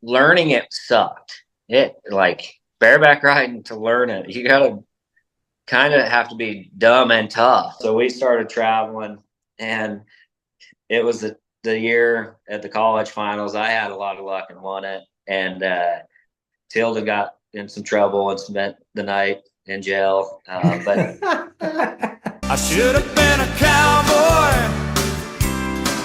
learning it sucked. It like bareback riding, to learn it, you gotta kind of have to be dumb and tough. So we started traveling, and it was the year at the college finals. I had a lot of luck and won it. And Tilden got in some trouble and spent the night in jail. But I should have been a cowboy.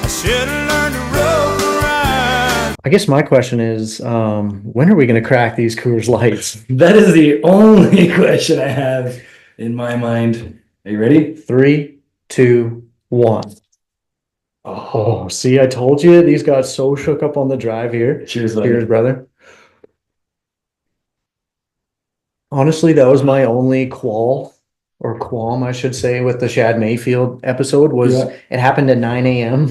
I should have learned to rope ride. I guess my question is, when are we going to crack these Coors Lights? That is the only question I have in my mind. Are you ready? 3, 2, 1. Oh, see, I told you these got so shook up on the drive here. Cheers, buddy. Cheers, brother. Honestly, that was my only qualm, I should say, with the Shad Mayfield episode was it happened at 9 a.m.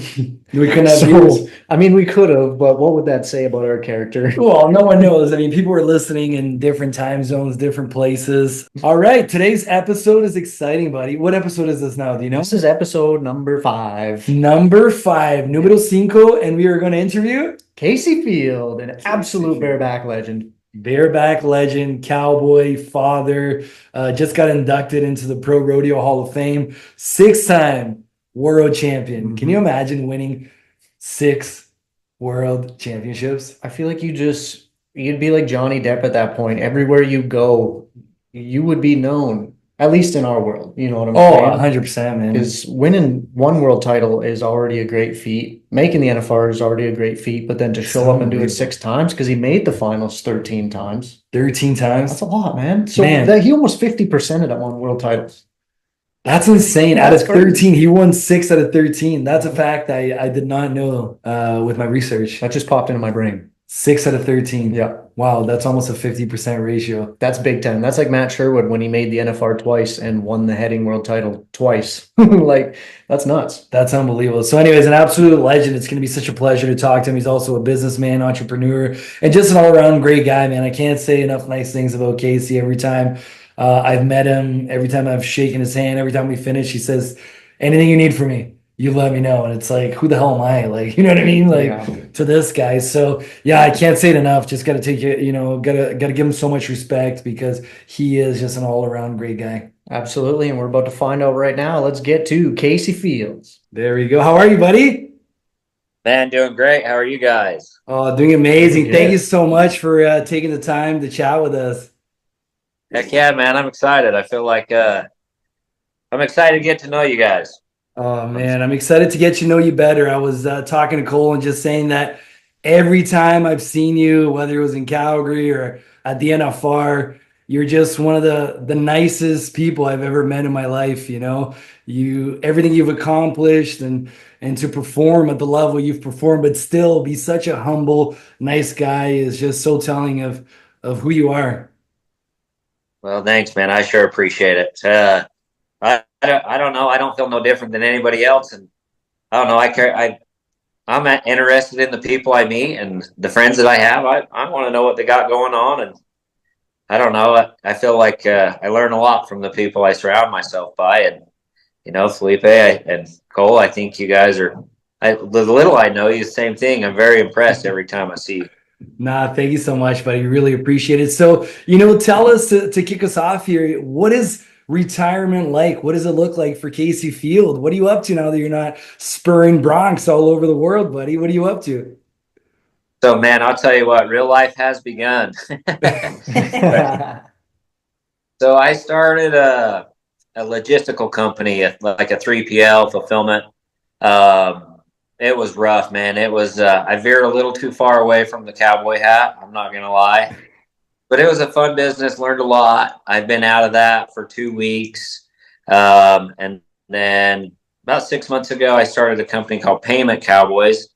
We couldn't have viewers. I mean, we could have, but what would that say about our character? Well, no one knows. I mean, people were listening in different time zones, different places. All right, today's episode is exciting, buddy. What episode is this now? Do you know? This is episode number 5. Number 5, numero cinco, and we are going to interview Kaycee Field, an absolute bareback legend. Bareback legend, cowboy, father, just got inducted into the Pro Rodeo Hall of Fame, 6-time world champion. Mm-hmm. Can you imagine winning 6 world championships? I feel like you'd be like Johnny Depp at that point. Everywhere you go, you would be known, at least in our world. You know what I'm saying? 100%, man. Because winning one world title is already a great feat. Making the NFR is already a great feat, but then to show up and do it 6 times, because he made the finals 13 times. 13 times? That's a lot, man. So he almost 50% of that won world titles. That's insane. Out of 13, he won 6 out of 13. That's a fact I did not know with my research. That just popped into my brain. 6 out of 13. Yeah. Wow, that's almost a 50% ratio. That's Big Ten. That's like Matt Sherwood when he made the NFR twice and won the heading world title twice. Like, that's nuts. That's unbelievable. So anyways, an absolute legend. It's going to be such a pleasure to talk to him. He's also a businessman, entrepreneur, and just an all-around great guy, man. I can't say enough nice things about Kaycee. Every time I've met him, every time I've shaken his hand, every time we finish, he says, anything you need from me, you let me know. And it's like, who the hell am I? Like, you know what I mean? Like, to this guy. So yeah, I can't say it enough. Just got to take it, gotta give him so much respect because he is just an all-around great guy. Absolutely. And we're about to find out right now. Let's get to Kaycee Fields. There we go. How are you, buddy? man, doing great. How are you guys? Oh, doing amazing. Thank you so much for taking the time to chat with us. Heck yeah, man. I'm excited. I feel like I'm excited to get to know you guys. Oh, man, I'm excited to get to know you better. I was talking to Cole and just saying that every time I've seen you, whether it was in Calgary or at the NFR, you're just one of the nicest people I've ever met in my life. You know, everything you've accomplished and to perform at the level you've performed, but still be such a humble, nice guy is just so telling of who you are. Well, thanks, man. I sure appreciate it. I don't know. I don't feel no different than anybody else, and I don't know. I'm interested in the people I meet and the friends that I have. I want to know what they got going on, and I don't know. I feel like I learn a lot from the people I surround myself by, and Felipe and Cole. I think you guys are. The little I know you, same thing. I'm very impressed every time I see you. Nah, thank you so much, buddy. Really appreciate it. So, tell us to kick us off here. What is retirement like? What does it look like for Kaycee Field? What are you up to now that you're not spurring broncs all over the world, buddy? What are you up to? So, man, I'll tell you what, real life has begun. So I started a logistical company, like a 3PL fulfillment. It was rough, man. It was, I veered a little too far away from the cowboy hat. I'm not going to lie. But it was a fun business, learned a lot. I've been out of that for 2 weeks. And then about 6 months ago, I started a company called Payment Cowboys,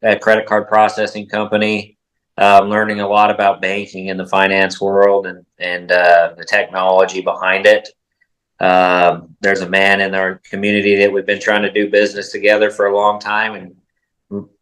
a credit card processing company, learning a lot about banking in the finance world and the technology behind it. There's a man in our community that we've been trying to do business together for a long time, and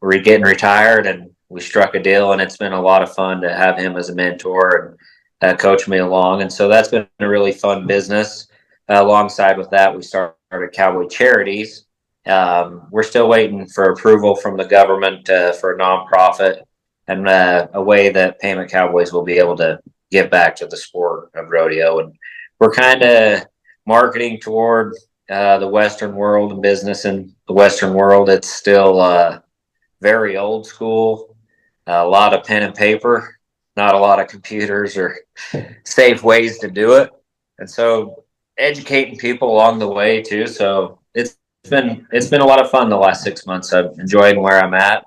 we're getting retired, and we struck a deal, and it's been a lot of fun to have him as a mentor and coach me along. And so that's been a really fun business. Alongside with that, we started Cowboy Charities. We're still waiting for approval from the government for a nonprofit and a way that Payment Cowboys will be able to give back to the sport of rodeo. And we're kind of marketing toward the Western world and business in the Western world. It's still very old school, a lot of pen and paper, not a lot of computers or safe ways to do it. And so educating people along the way too. So it's been a lot of fun the last 6 months. I've enjoyed where I'm at.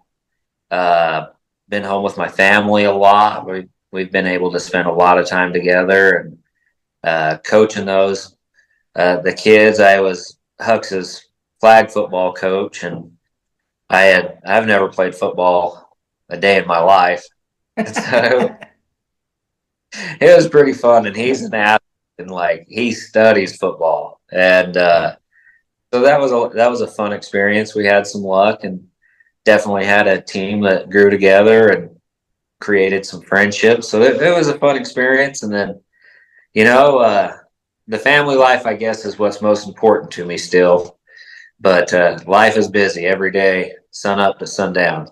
Been home with my family a lot. We've been able to spend a lot of time together and coaching those the kids. I was Hux's flag football coach, and I've never played football a day in my life. So it was pretty fun. And he's an athlete, and like he studies football, and so that was a fun experience. We had some luck and definitely had a team that grew together and created some friendships. So it was a fun experience. And then, the family life, I guess, is what's most important to me still. But life is busy every day, sun up to sundown.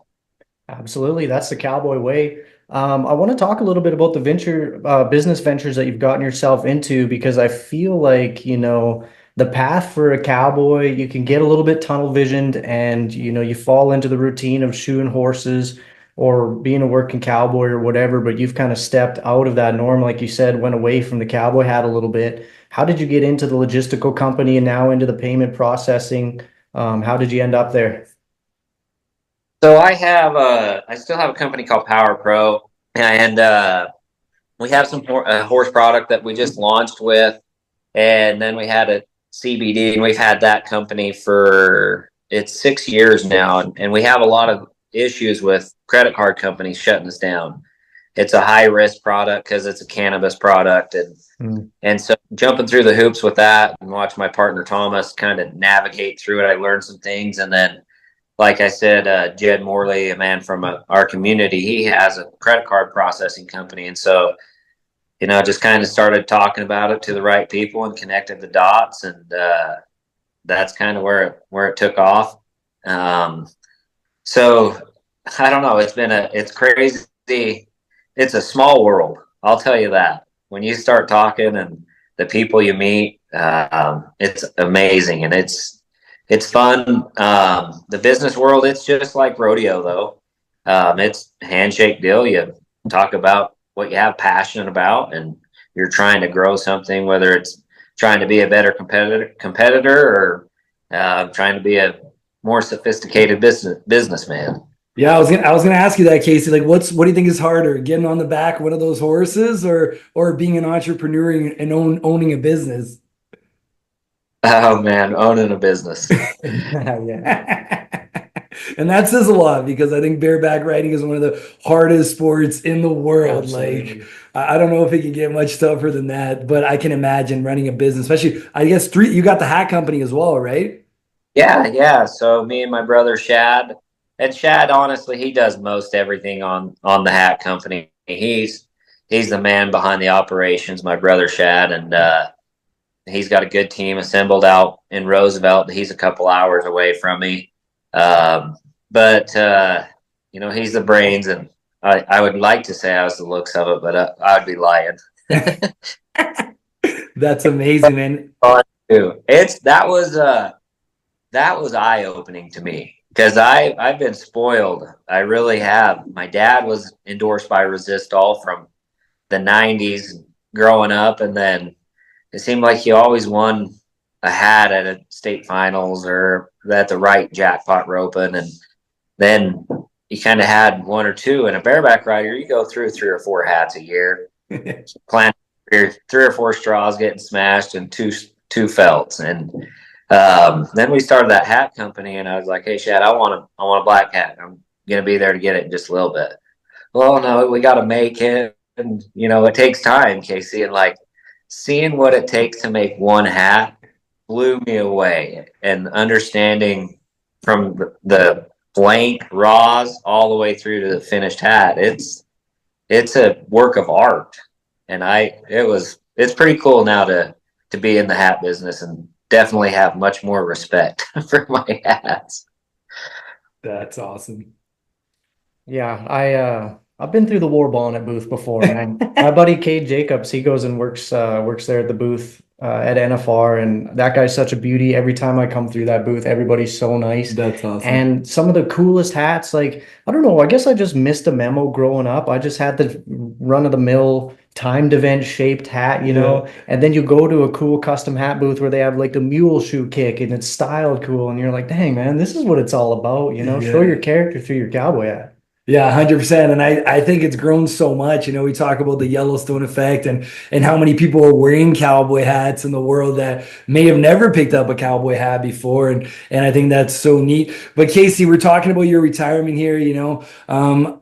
Absolutely. That's the Cowboy way. I want to talk a little bit about the business ventures that you've gotten yourself into, because I feel like, the path for a cowboy, you can get a little bit tunnel visioned and, you fall into the routine of shoeing horses or being a working cowboy or whatever, but you've kind of stepped out of that norm. Like you said, went away from the cowboy hat a little bit. How did you get into the logistical company and now into the payment processing? How did you end up there? So I still have a company called Power Pro, and we have some horse product that we just launched with, and then we had a CBD, and we've had that company for it's 6 years now, and we have a lot of issues with credit card companies shutting us down. It's a high risk product because it's a cannabis product, and so jumping through the hoops with that and watch my partner Thomas kind of navigate through it, I learned some things, and then like I said, Jed Morley, a man from our community, he has a credit card processing company. And so, just kind of started talking about it to the right people and connected the dots. And that's kind of where it took off. So I don't know. It's crazy. It's a small world. I'll tell you that. When you start talking and the people you meet, it's amazing. And it's fun. The business world, it's just like rodeo, though. It's a handshake deal. You talk about what you have passion about, and you're trying to grow something, whether it's trying to be a better competitor or trying to be a more sophisticated businessman. Yeah, I was gonna ask you that, Kaycee. Like, what do you think is harder, getting on the back of one of those horses, or being an entrepreneur and owning a business? Oh man, owning a business. Yeah. And that says a lot, because I think bareback riding is one of the hardest sports in the world. Absolutely. Like, I don't know if it can get much tougher than that, but I can imagine running a business, especially, I guess, you got the hat company as well, right? Yeah. So me and my brother Shad, and Shad, honestly, he does most everything on the hat company. He's the man behind the operations, my brother Shad, and he's got a good team assembled out in Roosevelt. He's a couple hours away from me. But he's the brains, and I would like to say I was the looks of it, but I would be lying. That's amazing, man. That was eye-opening to me, because I've been spoiled. I really have. My dad was endorsed by Resistol from the 90s growing up, and then it seemed like he always won a hat at a state finals or at the right jackpot roping. And then you kind of had one or two. And a bareback rider, you go through 3 or 4 hats a year, plant 3 or 4 straws getting smashed and two felts. And then we started that hat company, and I was like, hey, Shad, I want a black hat. I'm going to be there to get it in just a little bit. Well, no, we got to make it. And, it takes time, Kaycee. And like, seeing what it takes to make one hat blew me away, and understanding from the blank raws all the way through to the finished hat, it's a work of art. And it's pretty cool now to be in the hat business, and definitely have much more respect for my hats. That's awesome. Yeah, I've been through the war bonnet booth before, man. My buddy Cade Jacobs, he goes and works there at the booth at NFR, and that guy's such a beauty. Every time I come through that booth, everybody's so nice. That's awesome. And some of the coolest hats, like I don't know, I guess I just missed a memo growing up. I just had the run of the mill timed event shaped hat, you know. And then you go to a cool custom hat booth where they have like the mule shoe kick and it's styled cool, and you're like, dang man, this is what it's all about, you know. Show your character through your cowboy hat. Yeah, 100%. And I think it's grown so much. You know, we talk about the Yellowstone effect and how many people are wearing cowboy hats in the world that may have never picked up a cowboy hat before. And I think that's so neat. But Kaycee, we're talking about your retirement here, you know.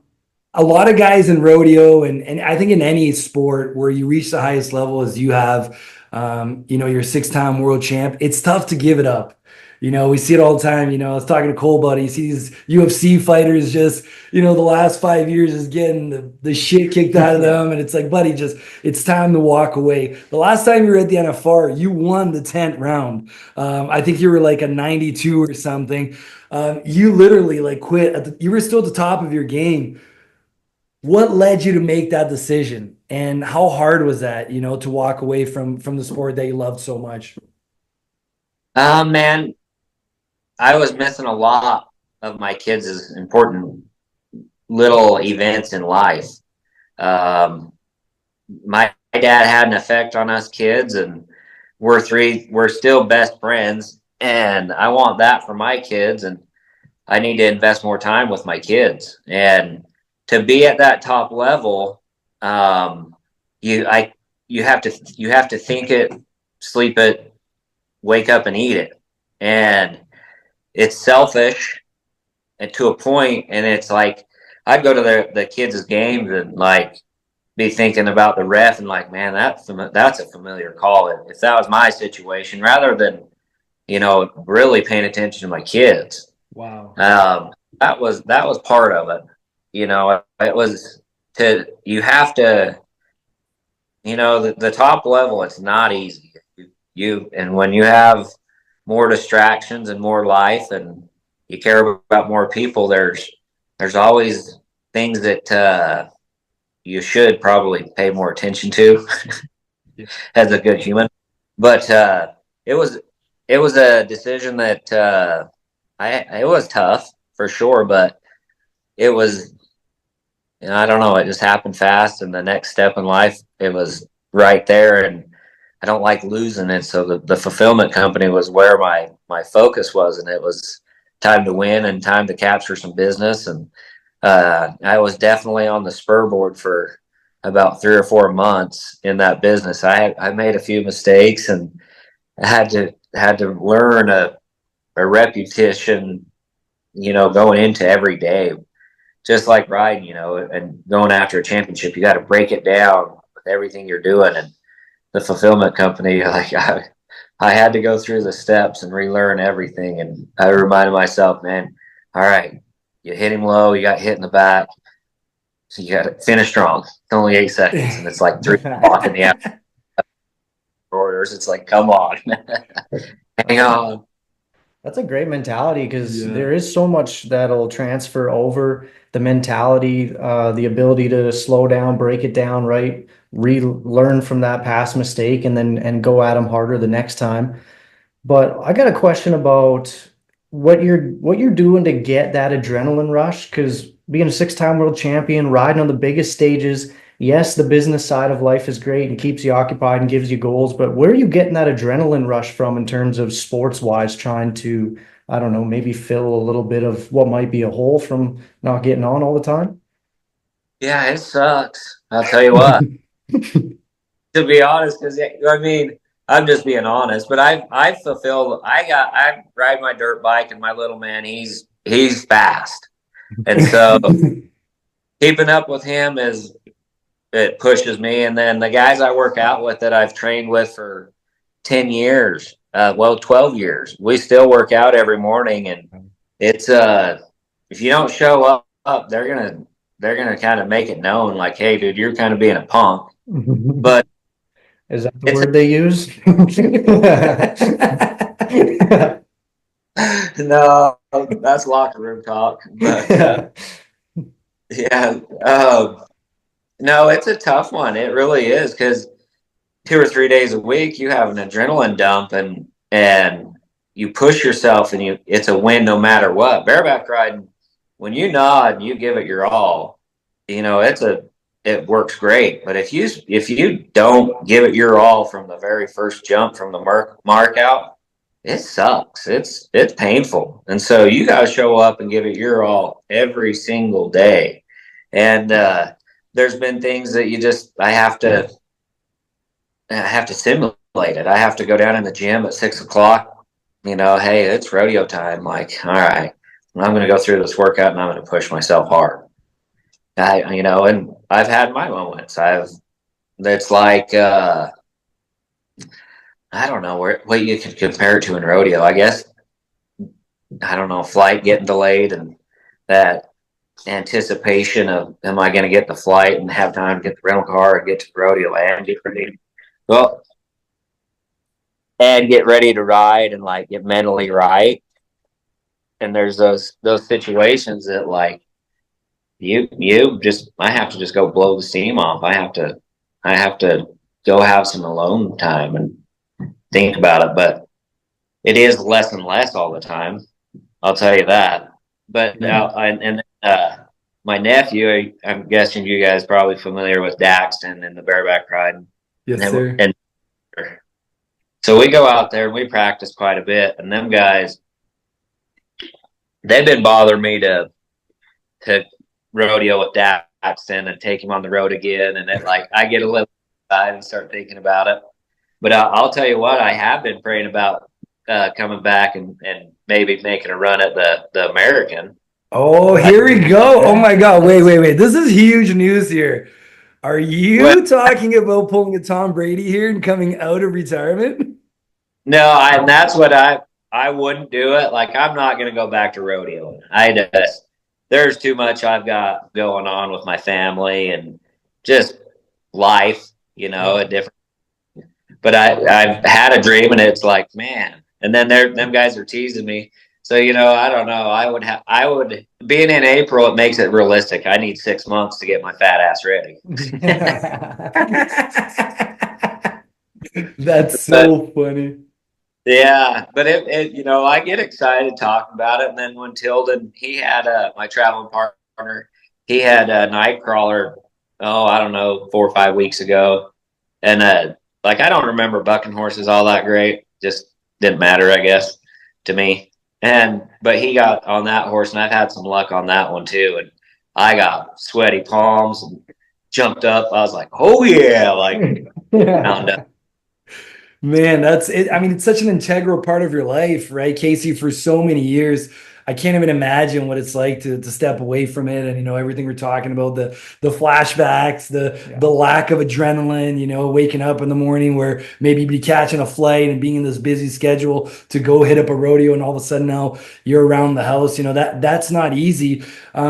A lot of guys in rodeo and I think in any sport where you reach the highest level as you have, you know, you're a 6-time world champ, it's tough to give it up. You know, we see it all the time. You know, I was talking to Cole, buddy. You see these UFC fighters just, you know, the last 5 years is getting the shit kicked out of them. And it's like, buddy, just, it's time to walk away. The last time you were at the NFR, you won the 10th round. I think you were like a 92 or something. You literally like quit. You were still at the top of your game. What led you to make that decision? And how hard was that, you know, to walk away from the sport that you loved so much? Man, I was missing a lot of my kids' important little events in life. My dad had an effect on us kids, and we're still best friends, and I want that for my kids, and I need to invest more time with my kids. And to be at that top level, you have to think it, sleep it, wake up and eat it. And it's selfish and to a point, and it's like I'd go to the kids' games and like be thinking about the ref and like, man, that's a familiar call. If that was my situation, rather than, you know, really paying attention to my kids. Wow. That was part of it. You know, it was you have to, you know, the top level, it's not easy. And when you have more distractions and more life and you care about more people, there's always things that you should probably pay more attention to as a good human. But it was a decision that it was tough for sure, but it was, you know, I don't know, it just happened fast, and the next step in life, it was right there, and I don't like losing it. So the fulfillment company was where my focus was, and it was time to win and time to capture some business. And I was definitely on the spur board for about 3 or 4 months in that business. I made a few mistakes, and I had to learn a reputation, you know, going into every day, just like riding, you know, and going after a championship. You got to break it down with everything you're doing. And the fulfillment company, like I had to go through the steps and relearn everything. And I reminded myself, man, all right, you hit him low, you got hit in the back, so you got to finish strong. It's only 8 seconds, and it's like 3 o'clock in the afternoon. Orders, it's like, come on, hang on. That's a great mentality, because there is so much that'll transfer over. The mentality, the ability to slow down, break it down, right? Relearn from that past mistake, and go at them harder the next time. But I got a question about what you're doing to get that adrenaline rush, because being a 6-time world champion, riding on the biggest stages, yes, the business side of life is great and keeps you occupied and gives you goals, but where are you getting that adrenaline rush from in terms of sports wise, trying to, I don't know, maybe fill a little bit of what might be a hole from not getting on all the time? Yeah, it sucks. I'll tell you what. To be honest, because I mean, I'm just being honest, but I ride my dirt bike, and my little man, he's fast. And so keeping up with him it pushes me. And then the guys I work out with that I've trained with for 10 years, 12 years, we still work out every morning. And it's, if you don't show up, they're going to kind of make it known like, hey dude, you're kind of being a punk. But is that the word they use? No, that's locker room talk. But Yeah. No, it's a tough one. It really is, because 2 or 3 days a week you have an adrenaline dump, and you push yourself, and it's a win no matter what. Bareback riding, when you nod and you give it your all, it works great. But if you don't give it your all from the very first jump, from the mark out, it sucks. It's painful. And so you got to show up and give it your all every single day. And there's been things that I have to simulate it. I have to go down in the gym at 6 o'clock. Hey, it's rodeo time. Like, all right, I'm going to go through this workout and I'm going to push myself hard. And I've had my moments. It's like, I don't know what you can compare it to in rodeo. I guess, I don't know, flight getting delayed, and that anticipation of, am I going to get the flight and have time to get the rental car and get to the rodeo and get ready? Well, and get ready to ride and like get mentally right. And there's those situations that, like, I have to just go blow the steam off. I have to go have some alone time and think about it. But it is less and less all the time. I'll tell you that. But now, my nephew, I'm guessing you guys probably familiar with Daxton and the bareback ride. Yes, sir. And so we go out there and we practice quite a bit. And them guys, they've been bothering me to rodeo with Daxton and take him on the road again. And then, like, I get a little excited and start thinking about it. But I'll tell you what, I have been praying about coming back and maybe making a run at the American. Oh, here we go. Oh my God. Wait. This is huge news here. Are you talking about pulling a Tom Brady here and coming out of retirement? No, and that's what I wouldn't do it. Like, I'm not going to go back to rodeo. There's too much I've got going on with my family and just life, a different. But I've had a dream, and it's like, man. And then them guys are teasing me. So, I don't know. I would, being in April, it makes it realistic. I need 6 months to get my fat ass ready. That's so funny. Yeah, but I get excited talking about it. And then when Tilden, he had my traveling partner, he had a night crawler, I don't know, 4 or 5 weeks ago. And like, I don't remember bucking horses all that great. Just didn't matter, I guess, to me. But he got on that horse, and I've had some luck on that one too. And I got sweaty palms and jumped up. I was like, oh yeah, like pound up. Man, that's it. I mean, it's such an integral part of your life, right, Kaycee, for so many years. I can't even imagine what it's like to step away from it. And, everything we're talking about, the flashbacks, the lack of adrenaline, waking up in the morning where maybe you'd be catching a flight and being in this busy schedule to go hit up a rodeo. And all of a sudden now you're around the house, that's not easy. I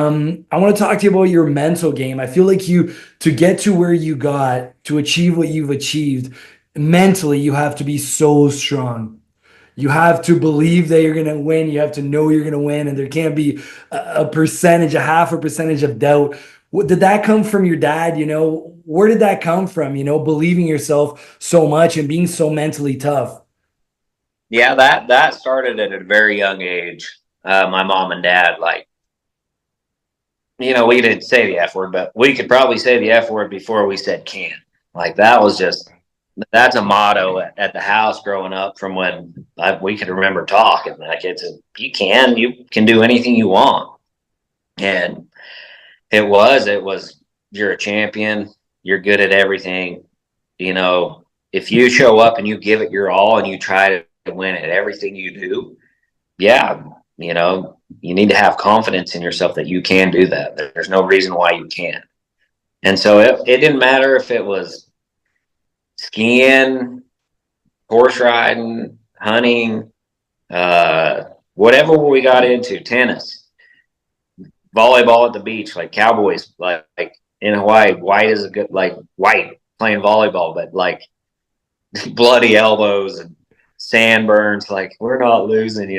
want to talk to you about your mental game. I feel like to get to where you got, to achieve what you've achieved, mentally, you have to be so strong. You have to believe that you're going to win. You have to know you're going to win. And there can't be a half a percentage of doubt. Did that come from your dad? Where did that come from? Believing yourself so much and being so mentally tough. Yeah, that started at a very young age. My mom and dad, like, we didn't say the F word, but we could probably say the F word before we said can. Like, that's a motto at the house growing up from when we could remember talking. Like, you can do anything you want. And it was, you're a champion. You're good at everything. If you show up and you give it your all and you try to win at everything you do, yeah, you need to have confidence in yourself that you can do that. There's no reason why you can't. And so it didn't matter if it was skiing, horse riding, hunting, whatever we got into, tennis, volleyball at the beach, like Cowboys, like in Hawaii, white is a good, like, white playing volleyball, but like bloody elbows and sandburns, like, we're not losing,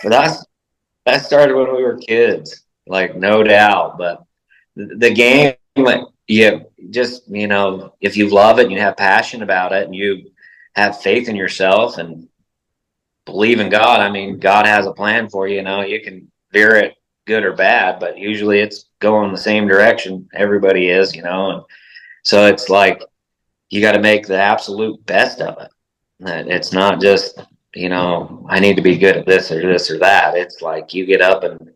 But that started when we were kids, like, no doubt. But the game, you just, you know, if you love it and you have passion about it and you have faith in yourself and believe in God, I mean, God has a plan for you. You know, you can veer it good or bad, but usually it's going the same direction. Everybody is, you know, and so it's like you got to make the absolute best of it. It's not just, you know, I need to be good at this or that. It's like you get up and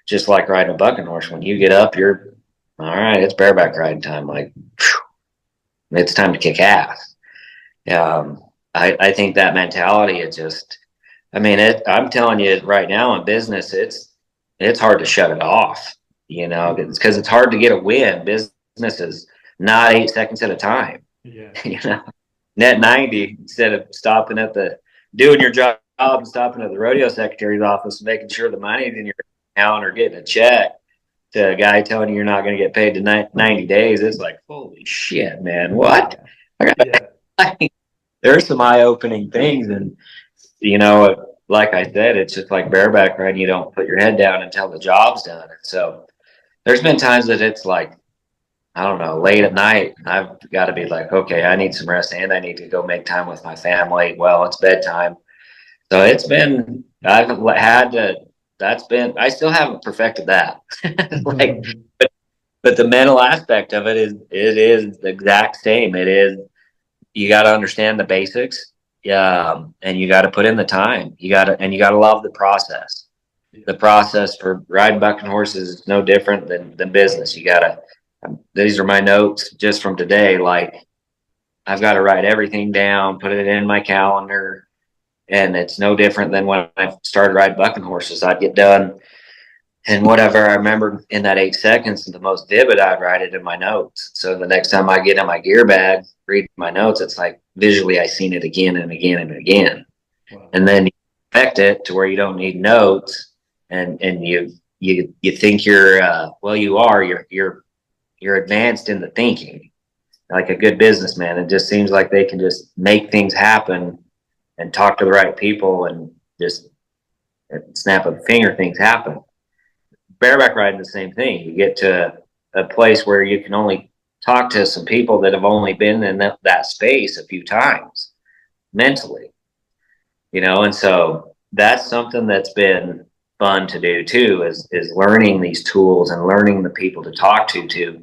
just like riding a bucking horse, when you get up, you're all right. It's bareback riding time. Like, whew, it's time to kick ass. I think that mentality is just, I mean, I'm telling you right now in business, it's hard to shut it off, you know, because it's hard to get a win. Business is not 8 seconds at a time. Yeah. You know, net 90 instead of stopping at doing your job and stopping at the rodeo secretary's office and making sure the money's in your account or getting a check to a guy telling you you're not going to get paid to 90 days. It's like, holy shit, man, what? Yeah. There's some eye-opening things, and you know, like I said, it's just like bareback riding. You don't put your head down until the job's done. And so there's been times that it's like, I don't know, late at night, I've got to be like, okay, I need some rest and I need to go make time with my family. Well, it's bedtime. So it's been, I've had to, I still haven't perfected that. Like, but the mental aspect of it is the exact same. It is, you got to understand the basics. Yeah. And you got to put in the time. You got to love the process. The process for riding bucking horses is no different than business. You got to, these are my notes just from today. Like, I've got to write everything down, put it in my calendar, and it's no different than when I started riding bucking horses. I'd get done, and whatever I remember in that 8 seconds, the most vivid, I'd write it in my notes. So the next time I get in my gear bag, read my notes, it's like visually I seen it again and again and again. Wow. And then you affect it to where you don't need notes, and you think you're well, you are, you're advanced in the thinking, like a good businessman. It just seems like they can just make things happen and talk to the right people and just snap of a finger, things happen. Bareback riding, the same thing. You get to a place where you can only talk to some people that have only been in that space a few times mentally, you know, and so that's something that's been fun to do too, is learning these tools and learning the people to talk to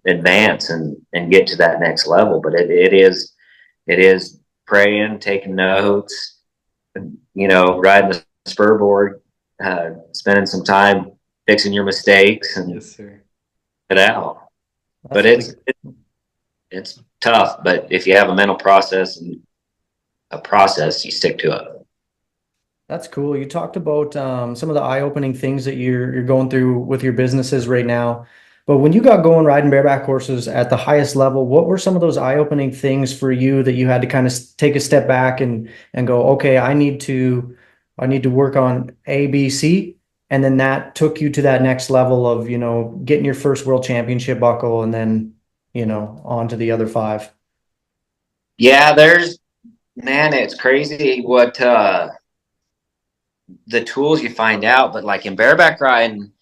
advance and get to that next level. But it is praying, taking notes, you know, riding the spur board, spending some time fixing your mistakes and yes, sir. It out. But it's tough. But if you have a mental process and a process, you stick to it. That's cool. You talked about some of the eye-opening things that you're going through with your businesses right now. But when you got going riding bareback horses at the highest level, what were some of those eye-opening things for you that you had to kind of take a step back and go, okay, I need to work on A, B, C, and then that took you to that next level of, you know, getting your first world championship buckle and then, you know, on to the other 5. Yeah, man, it's crazy what the tools you find out. But like in bareback riding,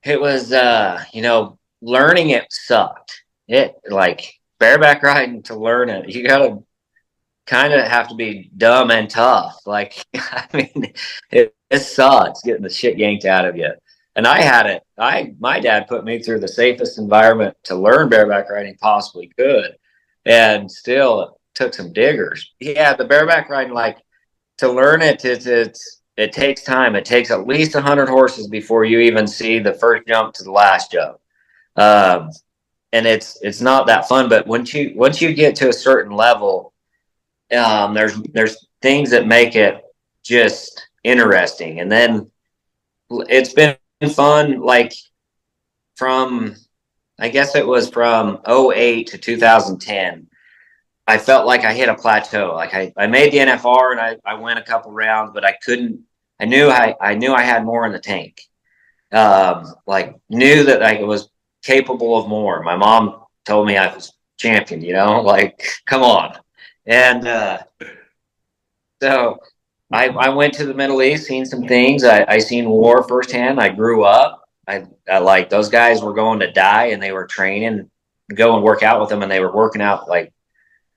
it was, you know, learning it sucked. It, like, bareback riding, to learn it, you got to kind of have to be dumb and tough. Like, I mean, it sucks getting the shit yanked out of you. And I had it. My dad put me through the safest environment to learn bareback riding possibly could. And still, it took some diggers. Yeah, the bareback riding, like, to learn it, it takes time. It takes at least 100 horses before you even see the first jump to the last jump, and it's not that fun. But once you get to a certain level, there's things that make it just interesting. And then it's been fun. Like I guess it was from 2008 to 2010. I felt like I hit a plateau. Like I made the NFR and I went a couple rounds, but I couldn't. I knew I had more in the tank. Like, knew that I was capable of more. My mom told me I was champion. You know, like, come on. And so I went to the Middle East, seen some things. I seen war firsthand. I grew up. I like those guys were going to die, and they were training, go and work out with them, and they were working out like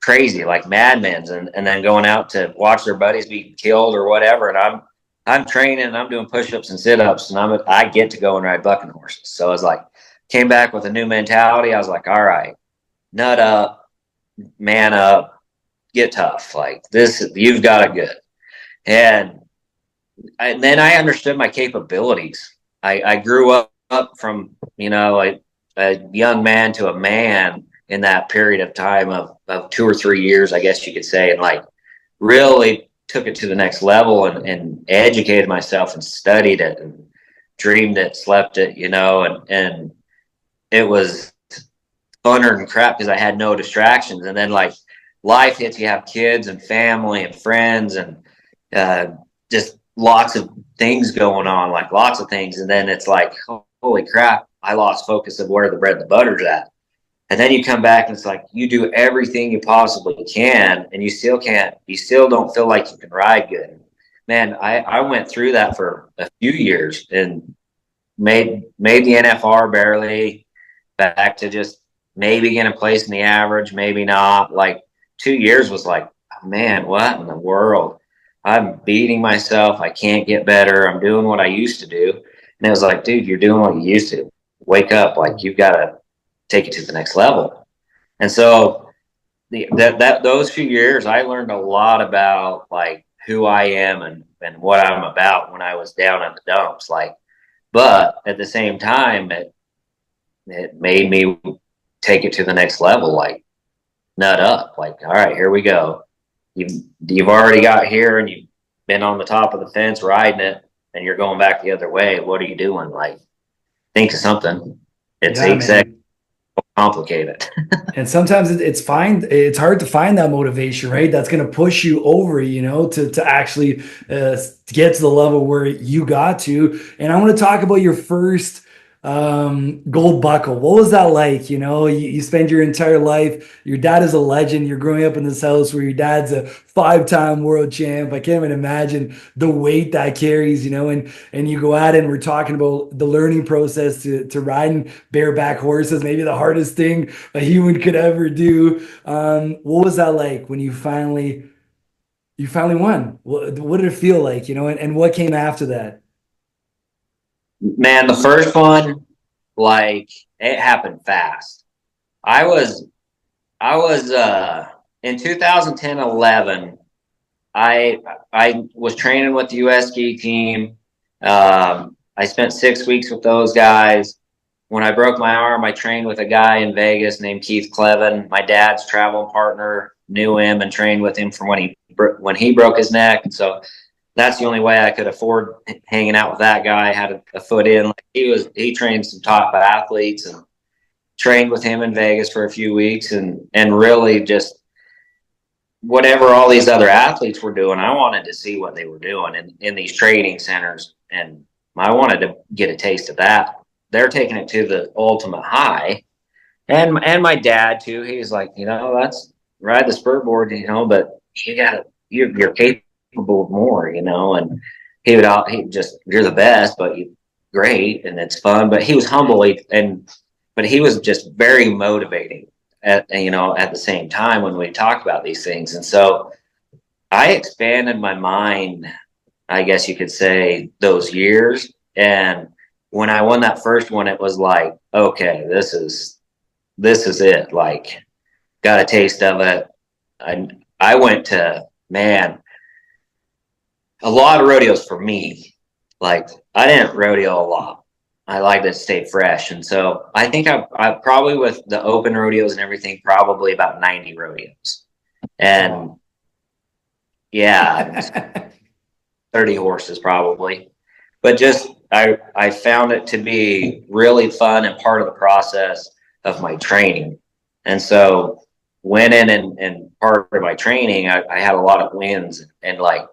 crazy, like madmen, and then going out to watch their buddies be killed or whatever. And I'm training, and I'm doing push-ups and sit-ups, and I get to go and ride bucking horses. So I was like, came back with a new mentality. I was like, all right, nut up, man up, get tough. Like this, you've got it good. And then I understood my capabilities. I grew up from, like a young man to a man in that period of time of 2 or 3 years, I guess you could say, and like really took it to the next level and educated myself and studied it and dreamed it, slept it, and it was funner than crap because I had no distractions. And then like life hits, you have kids and family and friends and just lots of things going on, like lots of things. And then it's like, holy crap, I lost focus of where the bread and the butter's at. And then you come back and it's like you do everything you possibly can, and you still don't feel like you can ride good. Man, I went through that for a few years and made the NFR barely, back to just maybe getting a place in the average, maybe not. Like 2 years was like, oh, man, what in the world? I'm beating myself. I can't get better. I'm doing what I used to do. And it was like, dude, you're doing what you used to. Wake up. Like, you've got to take it to the next level. And so those few years, I learned a lot about like who I am and what I'm about when I was down in the dumps. Like, but at the same time, it made me take it to the next level, like nut up, like, all right, here we go. You've already got here and you've been on the top of the fence riding it, and you're going back the other way. What are you doing? Like, think of something. It's exactly complicated. And sometimes it's fine. It's hard to find that motivation, right? That's going to push you over, to actually get to the level where you got to. And I want to talk about your first gold buckle. What was that like? You spend your entire life, your dad is a legend. You're growing up in this house where your dad's a 5-time world champ. I can't even imagine the weight that carries, and you go at it, and we're talking about the learning process to riding bareback horses, maybe the hardest thing a human could ever do. What was that like when you finally won? What did it feel like, and what came after that? Man, the first one, like, it happened fast. I was in 2010-11, I was training with the US ski team. I spent 6 weeks with those guys. When I broke my arm, I trained with a guy in Vegas named Keith Clevin. My dad's travel partner knew him and trained with him from when he broke his neck. And so that's the only way I could afford hanging out with that guy. I had a foot in. Like, he trained some top athletes, and trained with him in Vegas for a few weeks, and really just whatever all these other athletes were doing, I wanted to see what they were doing in these training centers, and I wanted to get a taste of that. They're taking it to the ultimate high, and my dad too. He's like, that's ride the spurt board, but you're capable of more, and he just, you're the best, but great, and it's fun. But he was humble, but he was just very motivating at the same time when we talked about these things. And so I expanded my mind, I guess you could say, those years. And when I won that first one, it was like, okay, this is it. Like, got a taste of it. I went to, man, a lot of rodeos for me. Like, I didn't rodeo a lot. I like to stay fresh. And so I think I probably, with the open rodeos and everything, probably about 90 rodeos. And yeah, 30 horses probably. But just, I found it to be really fun and part of the process of my training. And so went in and part of my training, I had a lot of wins, and like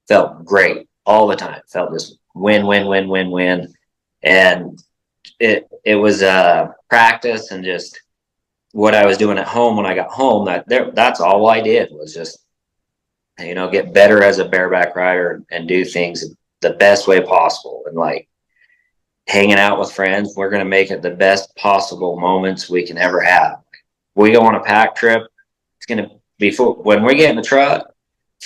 felt great all the time. Felt this win. And it was practice and just what I was doing at home when I got home. That's all I did was just, get better as a bareback rider and do things the best way possible. And like, hanging out with friends. We're going to make it the best possible moments we can ever have. We go on a pack trip. It's going to be full. When we get in the truck,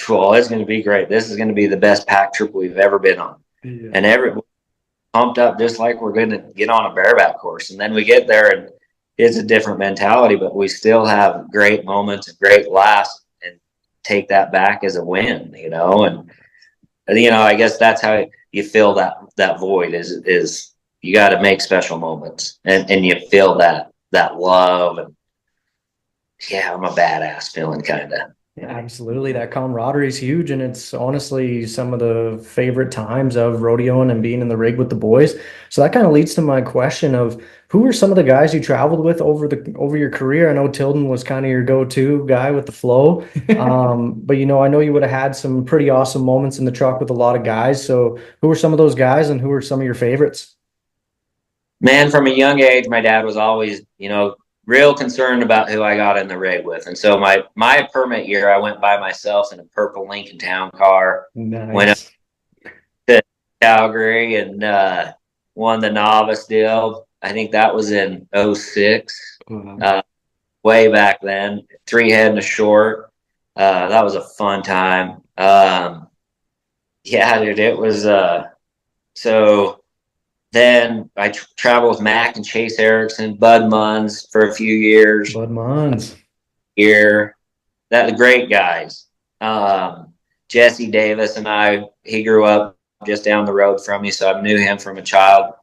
well, it's going to be great. This is going to be the best pack trip we've ever been on. Yeah. And every pumped up just like we're going to get on a bareback course. And then we get there and it's a different mentality, but we still have great moments and great laughs and take that back as a win, you know. And you know, I guess that's how you fill that void is you got to make special moments and you feel that love. And yeah, I'm a badass feeling kind of. Yeah, absolutely. That camaraderie is huge, and it's honestly some of the favorite times of rodeoing and being in the rig with the boys. So that kind of leads to my question of who were some of the guys you traveled with over your career? I know Tilden was kind of your go-to guy with the flow, but you know, I know you would have had some pretty awesome moments in the truck with a lot of guys. So who were some of those guys, and who were some of your favorites? Man, from a young age, my dad was always, you know, real concerned about who I got in the rig with. And so my permit year, I went by myself in a purple Lincoln Town car. Nice. Went up to Calgary and won the novice deal. I think that was in 06, way back then. 3 head and a short. That was a fun time. Yeah, dude, it was so then I traveled with Mac and Chase Erickson, Bud Munns for a few years. Bud Munns. Here. That great guys. Jesse Davis and he grew up just down the road from me, so I knew him from a child.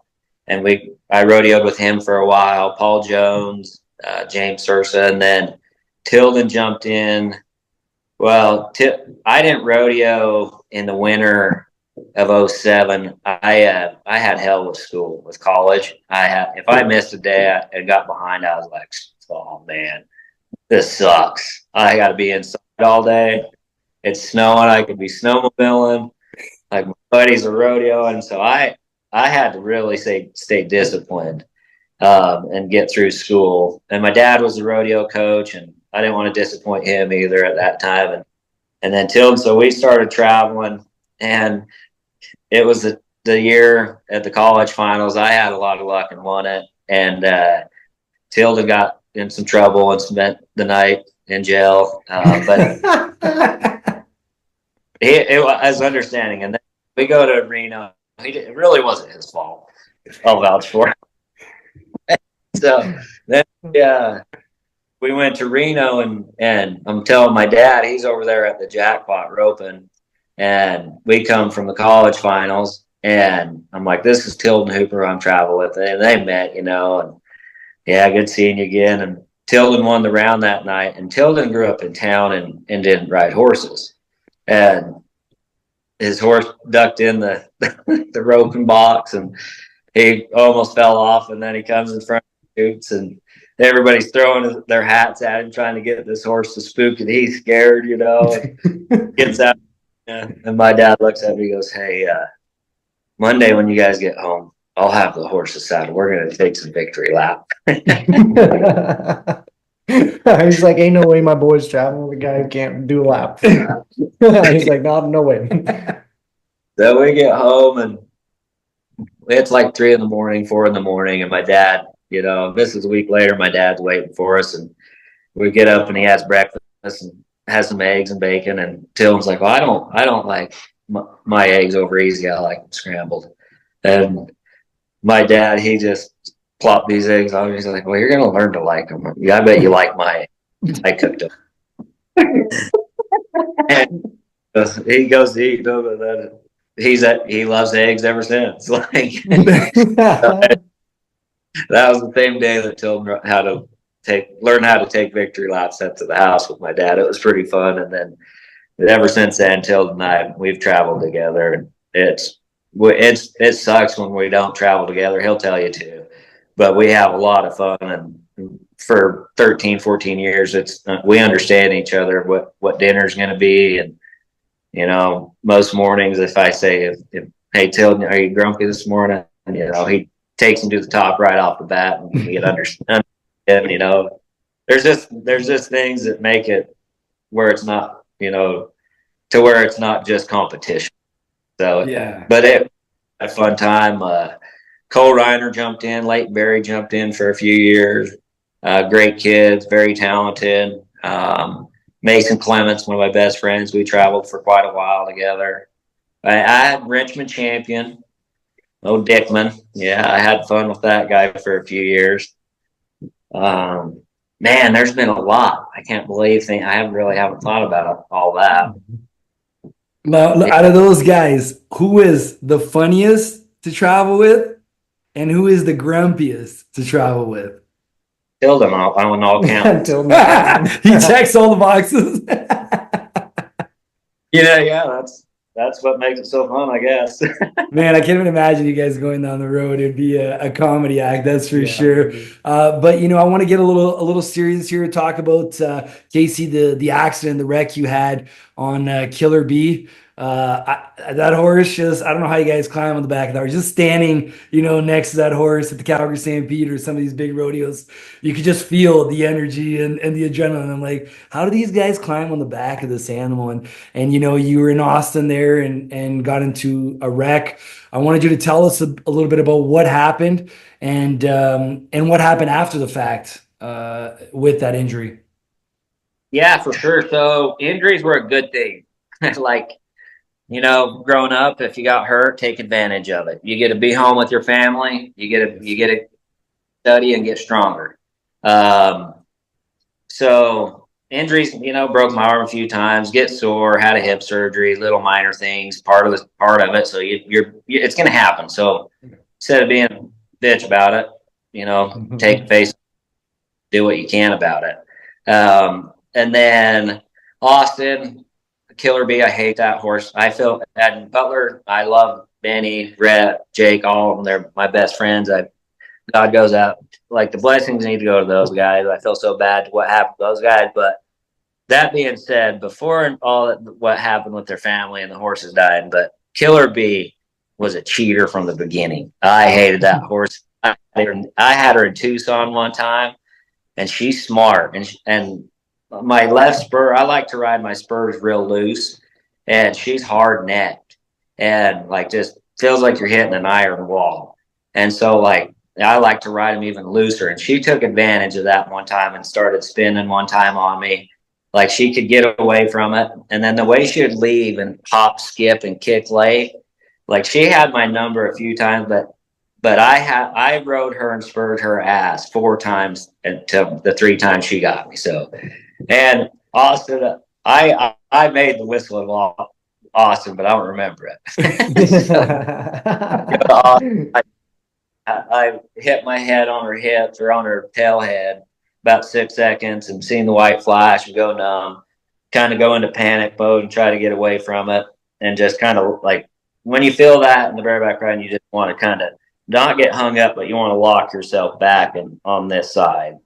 And I rodeoed with him for a while. Paul Jones, James Sursa, and then Tilden jumped in. Well, I didn't rodeo in the winter of 07. I had hell with school, with college. If I missed a day and got behind, I was like, oh man, this sucks. I got to be inside all day. It's snowing. I could be snowmobiling. Like my buddies are rodeo, and so I had to really stay disciplined and get through school. And my dad was a rodeo coach, and I didn't want to disappoint him either at that time. And then Tilden, so we started traveling, and it was the year at the college finals. I had a lot of luck and won it. And Tilden got in some trouble and spent the night in jail. But it was understanding. And then we go to Reno. It really wasn't his fault. I'll vouch for it. So then we went to Reno, and I'm telling my dad, he's over there at the jackpot roping. And we come from the college finals, and I'm like, this is Tilden Hooper I'm traveling with. And they met, you know, and yeah, good seeing you again. And Tilden won the round that night. And Tilden grew up in town and didn't ride horses. And his horse ducked in the roping box, and he almost fell off. And then he comes in front of the shoots, and everybody's throwing their hats at him, trying to get this horse to spook, and he's scared, you know, and gets out. And my dad looks at me, he goes, hey, Monday when you guys get home, I'll have the horses saddled. We're going to take some victory lap. He's like, ain't no way my boy's traveling with a guy who can't do a lap. He's like, no way. So we get home, and it's like 3 a.m, 4 a.m, and my dad, you know, this is a week later, my dad's waiting for us, and we get up and he has breakfast and has some eggs and bacon, and Tilden's like, well, I don't like my eggs over easy. I like them scrambled. And my dad, he just plopped these eggs on. He's like, well, you're going to learn to like them. I bet you like my I cooked them. And he goes to eat them, and then he loves eggs ever since. Like that was the same day that Tilden had to learn how to take victory laps up to the house with my dad. It was pretty fun. And then ever since then, Tilden and I, we've traveled together, and it sucks when we don't travel together. He'll tell you too, but we have a lot of fun. And for 13, 14 years, we understand each other, what dinner's going to be. And, you know, most mornings, if I say, hey, Tilden, are you grumpy this morning? And, you know, he takes him to the top right off the bat, and we get understand. You know, there's just things that make it where it's not, you know, to where it's not just competition. So yeah, but it a fun time. Cole Reiner jumped in, Leighton Berry jumped in for a few years. Great kids, very talented. Mason Clements, one of my best friends. We traveled for quite a while together. I had Richmond Champion, Dickman. Yeah, I had fun with that guy for a few years. Man, there's been a lot. I can't believe I haven't thought about all that. Now, out of those guys, who is the funniest to travel with, and who is the grumpiest to travel with? Tilden, on all counts. He checks all the boxes. Yeah, that's what makes it so fun, I guess. Man, I can't even imagine you guys going down the road. It'd be a comedy act, that's for sure. But I want to get a little serious here. Talk about Kaycee, the accident, the wreck you had on Killer Bee. That horse I don't know how you guys climb on the back of that horse. Just standing, next to that horse at the Calgary Stampede or some of these big rodeos, you could just feel the energy and the adrenaline. I'm like, how do these guys climb on the back of this animal? And you were in Austin there and got into a wreck. I wanted you to tell us a little bit about what happened and what happened after the fact with that injury. Yeah, for sure. So injuries were a good thing. Growing up, if you got hurt, take advantage of it. You get to be home with your family. You get to study and get stronger. So injuries, broke my arm a few times, get sore, had a hip surgery, little minor things, part of it. So it's going to happen. So instead of being a bitch about it, take face, do what you can about it. And then Austin, Killer Bee, I hate that horse. I feel at Butler, I love Benny, Rhett, Jake, all of them. They're my best friends. God goes out. The blessings need to go to those guys. I feel so bad to what happened to those guys. But that being said, before what happened with their family and the horses dying, but Killer Bee was a cheater from the beginning. I hated that horse. I had her in Tucson one time, and she's smart. And my left spur, I like to ride my spurs real loose, and she's hard necked and just feels like you're hitting an iron wall. And so I like to ride them even looser. And she took advantage of that one time and started spinning one time on me. She could get away from it. And then the way she would leave and hop, skip, and kick late, she had my number a few times, but I rode her and spurred her ass 4 times until the 3 times she got me. So, and Austin, I made the whistle of Austin, but I don't remember it. I hit my head on her hips or on her tail head about 6 seconds and seen the white flash and go numb, kind of go into panic mode and try to get away from it. And just kind of when you feel that in the bareback riding, you just want to kind of not get hung up, but you want to lock yourself back and on this side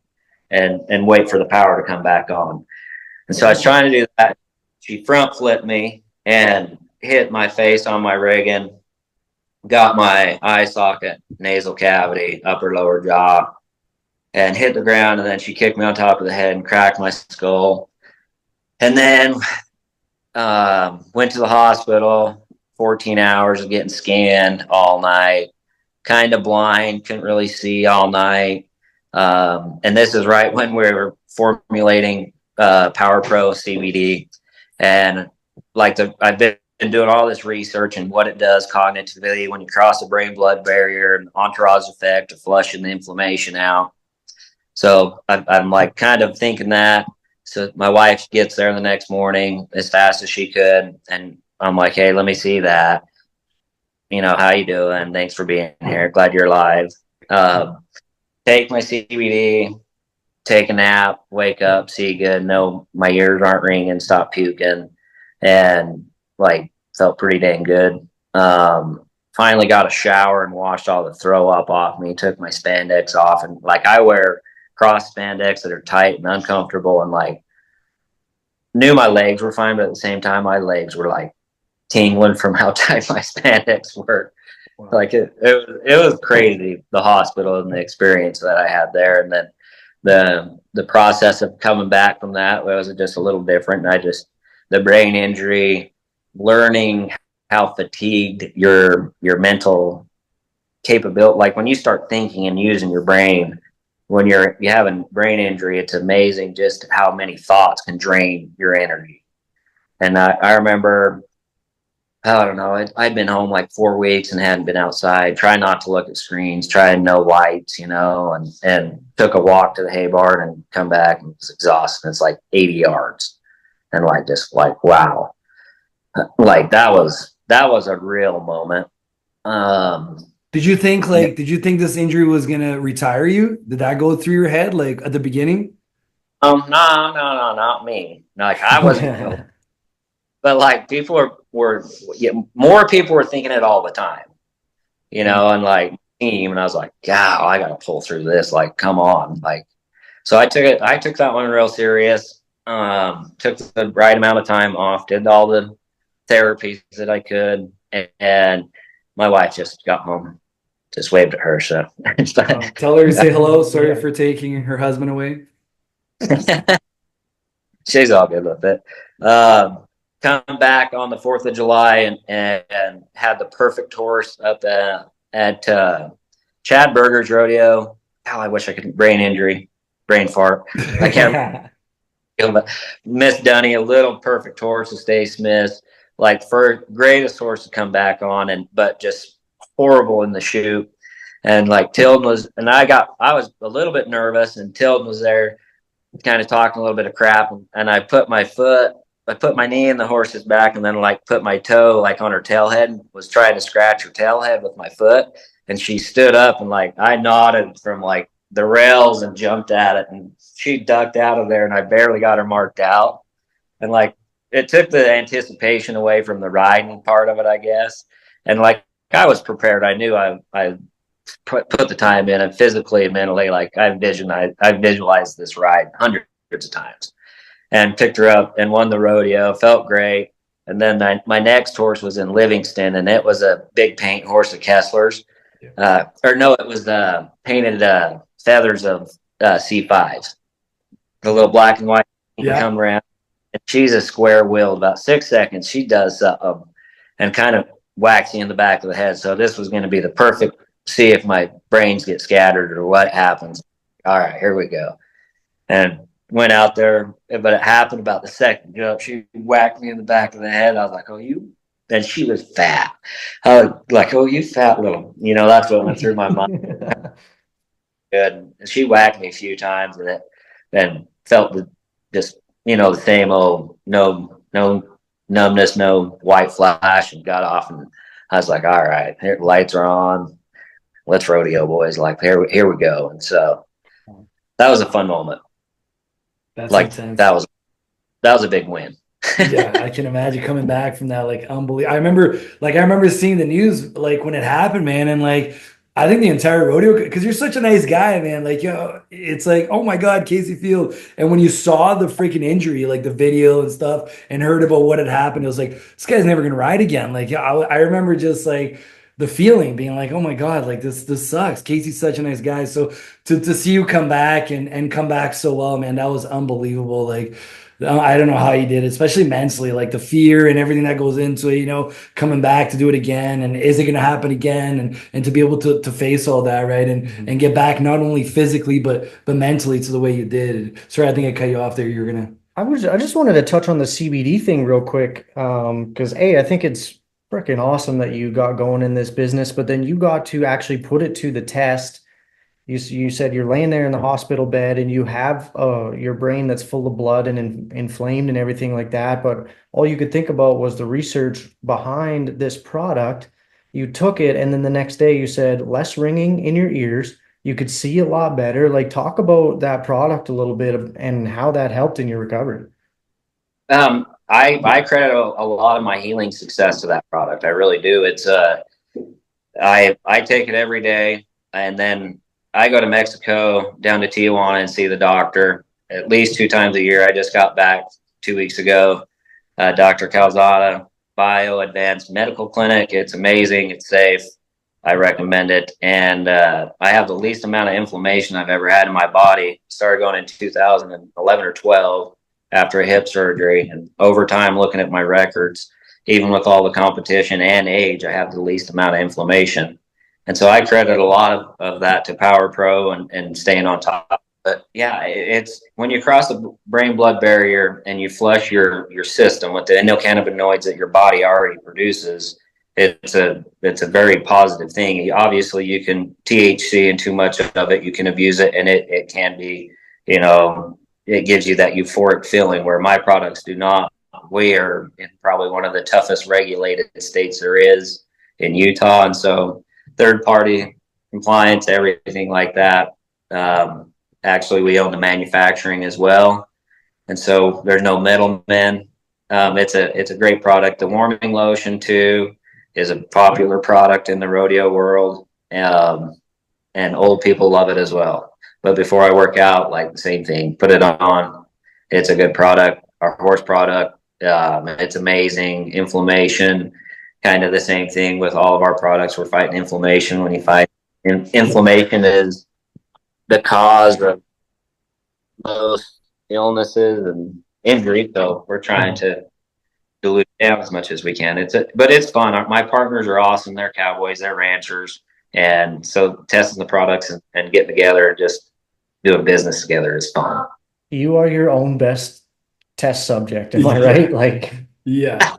and wait for the power to come back on. And so I was trying to do that. She front flipped me and hit my face on my rigging, got my eye socket, nasal cavity, upper lower jaw, and hit the ground. And then she kicked me on top of the head and cracked my skull. And then went to the hospital, 14 hours of getting scanned all night, kind of blind, couldn't really see all night. And this is right when we were formulating Power Pro CBD. And I've been doing all this research and what it does cognitively when you cross the brain-blood barrier and entourage effect of flushing the inflammation out. So I'm kind of thinking that. So my wife gets there the next morning as fast as she could. And I'm like, hey, let me see that. How you doing? Thanks for being here. Glad you're alive. Take my CBD, take a nap, wake up, see good. No, my ears aren't ringing, stop puking. And felt pretty dang good. Finally got a shower and washed all the throw up off me, took my spandex off. And I wear cross spandex that are tight and uncomfortable, and knew my legs were fine, but at the same time my legs were tingling from how tight my spandex were. Wow. It was crazy, the hospital and the experience that I had there. And then the process of coming back from that was just a little different. And the brain injury, learning how fatigued your mental capability, like when you start thinking and using your brain, when you have a brain injury, it's amazing just how many thoughts can drain your energy. And I remember, I don't know, I'd been home like 4 weeks and hadn't been outside. Try not to look at screens, try no lights, and took a walk to the hay barn and come back and was exhausted. It's like 80 yards. And like, just like, wow. Like that was a real moment. Did you think this injury was gonna retire you? Did that go through your head like at the beginning? No, not me. Like I wasn't, but like people were more people were thinking it all the time, and like team, and I was like, God, I got to pull through this. Like, come on, like. So I took that one real serious. Took the right amount of time off, did all the therapies that I could, and my wife just got home. Just waved at her. So tell her to say hello. Sorry for taking her husband away. She's all good with it. Come back on the 4th of July and had the perfect horse up at Chad Berger's rodeo. Hell, I wish I could. Brain fart. I can't. But Miss Dunny, a little perfect horse to Stay Smith, like first greatest horse to come back on, but just horrible in the chute. And like Tilden was, and I was a little bit nervous, and Tilden was there kind of talking a little bit of crap, and I put my knee in the horse's back and then like put my toe like on her tail head and was trying to scratch her tail head with my foot. And she stood up and like I nodded from like the rails and jumped at it, and she ducked out of there, and I barely got her marked out. And like it took the anticipation away from the riding part of it, I guess. And like I was prepared. I knew I put the time in, and physically and mentally, like I visualized this ride hundreds of times, and picked her up and won the rodeo. Felt great. And then my next horse was in Livingston, and it was a big paint horse of Kessler's. It was painted feathers of C5s, the little black and white come around. And she's a square wheeled. About 6 seconds, she does and kind of whacks you in the back of the head. So this was going to be the perfect, see if my brains get scattered or what happens. All right, here we go. And went out there, but it happened about the second jump. She whacked me in the back of the head. I was like, oh, you. And she was fat. I was like, oh, you fat little. That's what went through my mind. Good. And she whacked me a few times, and then felt just the same old no numbness, no white flash, and got off. And I was like, all right, here, lights are on. Let's rodeo, boys. Like here we go. And so that was a fun moment. That's like intense. that was a big win. Yeah, I can imagine coming back from that, like unbelievable. I remember seeing the news like when it happened, man, and like I think the entire rodeo, because you're such a nice guy, man. Like, it's like, oh my God, Kaycee Field. And when you saw the freaking injury, like the video and stuff, and heard about what had happened, it was like, this guy's never gonna ride again. Like, I remember just like the feeling being like, oh my God, like this sucks. Kaycee's such a nice guy. So to see you come back and come back so well, man, that was unbelievable. Like, I don't know how you did it, especially mentally, like the fear and everything that goes into it, coming back to do it again. And is it going to happen again? And to be able to face all that, right. And get back not only physically, but mentally to the way you did. Sorry, I think I cut you off there. You're going to. I just wanted to touch on the CBD thing real quick. Because I think it's freaking awesome that you got going in this business, but then you got to actually put it to the test. You said you're laying there in the hospital bed and you have your brain that's full of blood and inflamed and everything like that. But all you could think about was the research behind this product. You took it, and then the next day you said less ringing in your ears. You could see a lot better. Like, talk about that product a little bit and how that helped in your recovery. I credit a lot of my healing success to that product. I really do. It's I take it every day, and then I go to Mexico, down to Tijuana, and see the doctor at least 2 times a year. I just got back 2 weeks ago. Dr. Calzada Bio Advanced Medical Clinic. It's amazing. It's safe. I recommend it. And I have the least amount of inflammation I've ever had in my body. Started going in 2011 or 12 after a hip surgery. And over time, looking at my records, even with all the competition and age, I have the least amount of inflammation. And so I credit a lot of that to Power Pro and staying on top. But yeah, it's when you cross the brain blood barrier and you flush your system with the endocannabinoids that your body already produces, it's a very positive thing. Obviously, you can THC and too much of it, you can abuse it, and it can be, you know, it gives you that euphoric feeling where my products do not. We are in probably one of the toughest regulated states there is in Utah, and so third party compliance, everything like that. Actually, we own the manufacturing as well, and so there's no middlemen. It's a great product. The warming lotion too is a popular product in the rodeo world, and old people love it as well. But before I work out, like the same thing, put it on. It's a good product. Our horse product, it's amazing. Inflammation, kind of the same thing with all of our products. We're fighting inflammation. When you fight inflammation is the cause of most illnesses and injuries. So we're trying to dilute down as much as we can. But it's fun. My partners are awesome. They're cowboys, they're ranchers. And so testing the products and getting together and just doing business together is fun. You are your own best test subject, am I right? Like, Yeah.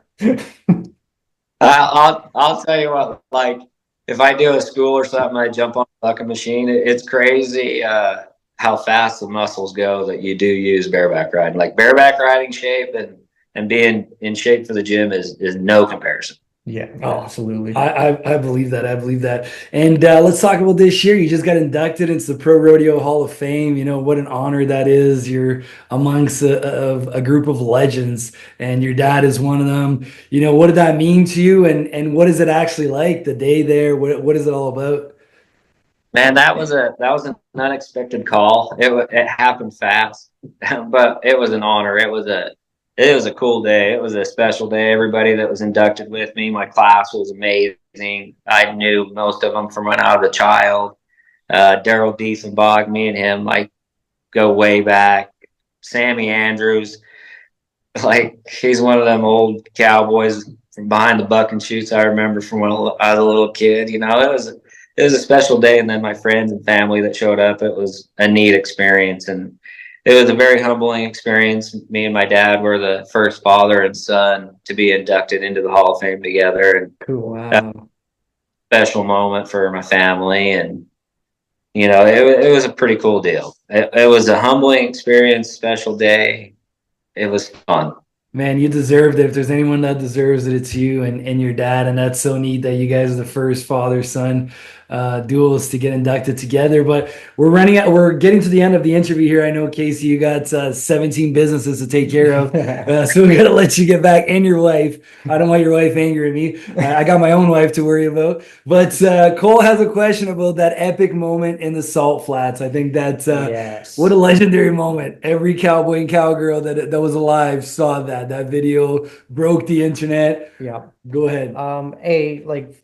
I'll tell you what, like if I do a school or something, I jump on a bucking machine. It's crazy how fast the muscles go that you do use bareback riding. Like bareback riding shape and being in shape for the gym is no comparison. yeah, absolutely. I believe that. I believe that. And let's talk about this year. You just got inducted into the Pro Rodeo Hall of Fame. You know, what an honor that is. You're amongst a group of legends, and your dad is one of them. You know, what did that mean to you? And what is it actually like the day there? What is it all about? Man, that was an unexpected call. It happened fast, but it was an honor. It was a cool day. It was a special day. Everybody that was inducted with me, my class was amazing. I knew most of them from when I was a child. Daryl Diefenbach, me and him like go way back. Sammy Andrews, like he's one of them old cowboys from behind the bucking chutes. I remember from when I was a little kid. You know, it was a special day, and then my friends and family that showed up. It was a neat experience, and it was a very humbling experience. Me and my dad were the first father and son to be inducted into the Hall of Fame together, and Cool. Wow. special moment for my family. And you know, it was a pretty cool deal. It was a humbling experience, special day. It was fun. Man, you deserved it. If there's anyone that deserves it, it's you and your dad. And that's so neat that you guys are the first father-son duels to get inducted together. But we're getting to the end of the interview here. I know, Kaycee, you got 17 businesses to take care of. So we got to let you get back, and your wife. I don't want your wife angry at me. I got my own wife to worry about. But Cole has a question about that epic moment in the Salt Flats. I think that's Yes. what a legendary moment. Every cowboy and cowgirl that was alive saw that. That video broke the internet. Yeah. Go ahead. Like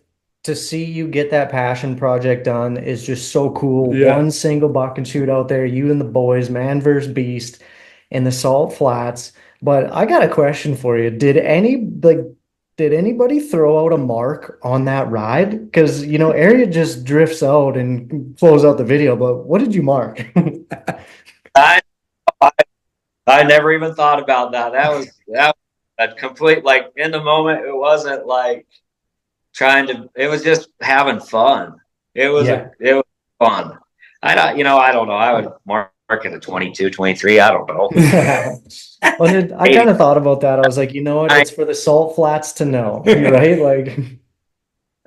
to see you get that passion project done is just so cool. Yeah. One single buck and shoot out there, you and the boys, man versus beast in the Salt Flats. But I got a question for you. Did anybody throw out a mark on that ride? Because you know, Area just drifts out and flows out the video, but what did you mark? I I never even thought about that. That was a complete, like, in the moment. It wasn't like it was just having fun. It was it was fun. I don't know. I would mark it a 22, 23. I don't know. Well, I kind of thought about that. I was like, you know what? It's for the Salt Flats to know, right? Like,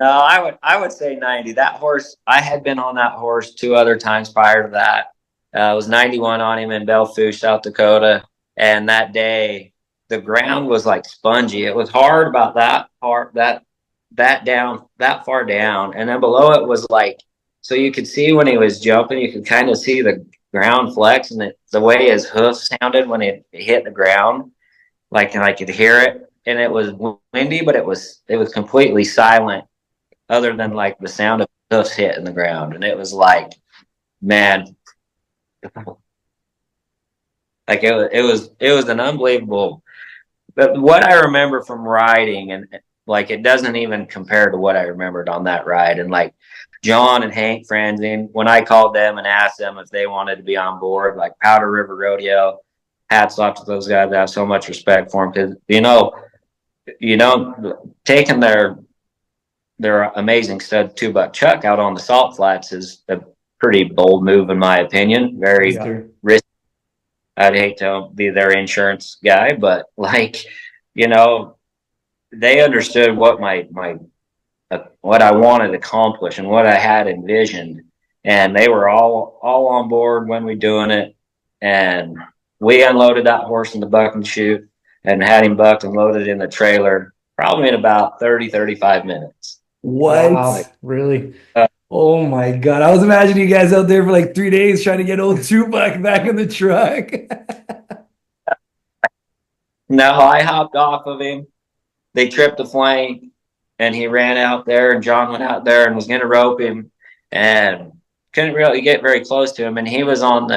no, I would say 90. That horse, I had been on that horse 2 other times prior to that. I was 91 on him in Belfouche, South Dakota. And that day, the ground was like spongy. It was hard about that part, that far down. And then below it was like, so you could see when he was jumping, you could kind of see the ground flex, and the way his hoof sounded when it hit the ground, like, and I could hear it. And it was windy, but it was completely silent other than like the sound of hoofs hitting the ground. And it was like, man, like it was an unbelievable. But what I remember from riding, and like, it doesn't even compare to what I remembered on that ride. And like, John and Hank Franzine, when I called them and asked them if they wanted to be on board, like Powder River Rodeo, hats off to those guys. I have so much respect for them because taking their amazing stud 2-buck chuck out on the salt flats is a pretty bold move in my opinion. Very risky. I'd hate to be their insurance guy, but they understood what what I wanted to accomplish and what I had envisioned, and they were all on board when we doing it. And we unloaded that horse in the bucking chute and had him bucked and loaded in the trailer probably in about 35 minutes. What? Wow, really? Oh my God. I was imagining you guys out there for like 3 days trying to get old 2-buck back in the truck. No, I hopped off of him. They tripped the flank and he ran out there, and John went out there and was going to rope him and couldn't really get very close to him. And he was on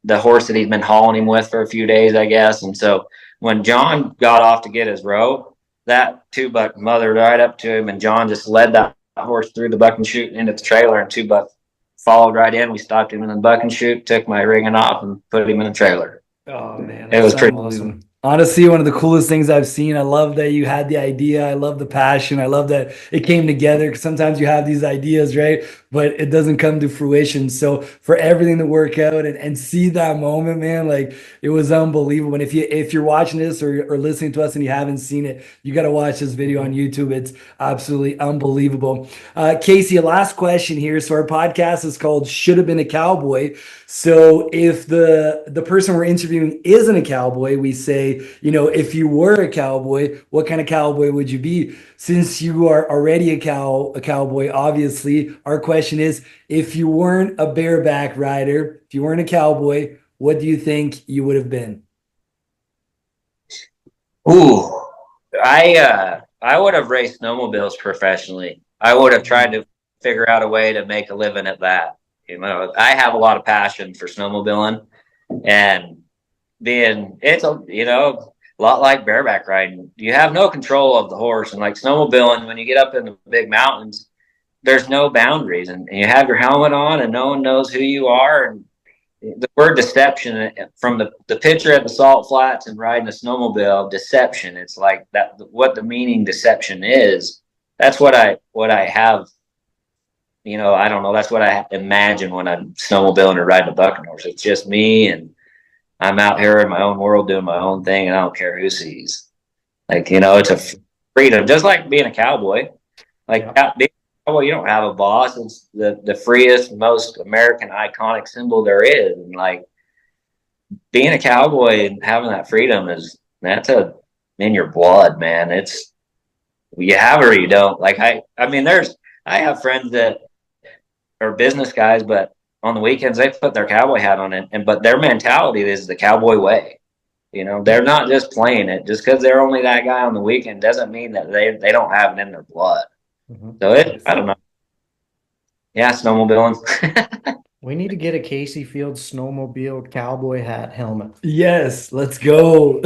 the horse that he'd been hauling him with for a few days, I guess. And so when John got off to get his rope, that 2-buck mothered right up to him, and John just led that horse through the bucking chute into the trailer, and 2-buck followed right in. We stopped him in the bucking chute, took my rigging off, and put him in the trailer. Oh man, it was pretty awesome. Honestly, one of the coolest things I've seen. I love that you had the idea. I love the passion. I love that it came together, because sometimes you have these ideas, right? But it doesn't come to fruition. So for everything to work out and see that moment, man, like it was unbelievable. And if you're watching this or listening to us and you haven't seen it, you got to watch this video on YouTube. It's absolutely unbelievable. Kaycee, a last question here. So our podcast is called Should Have Been a Cowboy. So if the person we're interviewing isn't a cowboy, we say, if you were a cowboy, what kind of cowboy would you be? Since you are already a cowboy, obviously, our question is, if you weren't a bareback rider, if you weren't a cowboy, what do you think you would have been? Ooh, I would have raced snowmobiles professionally. I would have tried to figure out a way to make a living at that. I have a lot of passion for snowmobiling, and it's a lot like bareback riding. You have no control of the horse, and like snowmobiling, when you get up in the big mountains, there's no boundaries, and you have your helmet on and no one knows who you are. And the word deception, from the picture at the salt flats and riding a snowmobile, deception, it's like that, what the meaning deception is. That's what I have. I don't know. That's what I imagine when I'm snowmobiling or riding a bucking horse. It's just me, and I'm out here in my own world doing my own thing, and I don't care who sees. It's a freedom, just like being a cowboy. Being a cowboy, you don't have a boss. It's the freest, most American iconic symbol there is. And being a cowboy and having that freedom that's in your blood, man. It's, you have it or you don't. I have friends that are business guys, but on the weekends they put their cowboy hat on but their mentality is the cowboy way. They're not just playing it. Just because they're only that guy on the weekend doesn't mean that they don't have it in their blood. Mm-hmm. So I don't know. Yeah, snowmobiling. We need to get a Kaycee Field snowmobile cowboy hat helmet. Yes, let's go.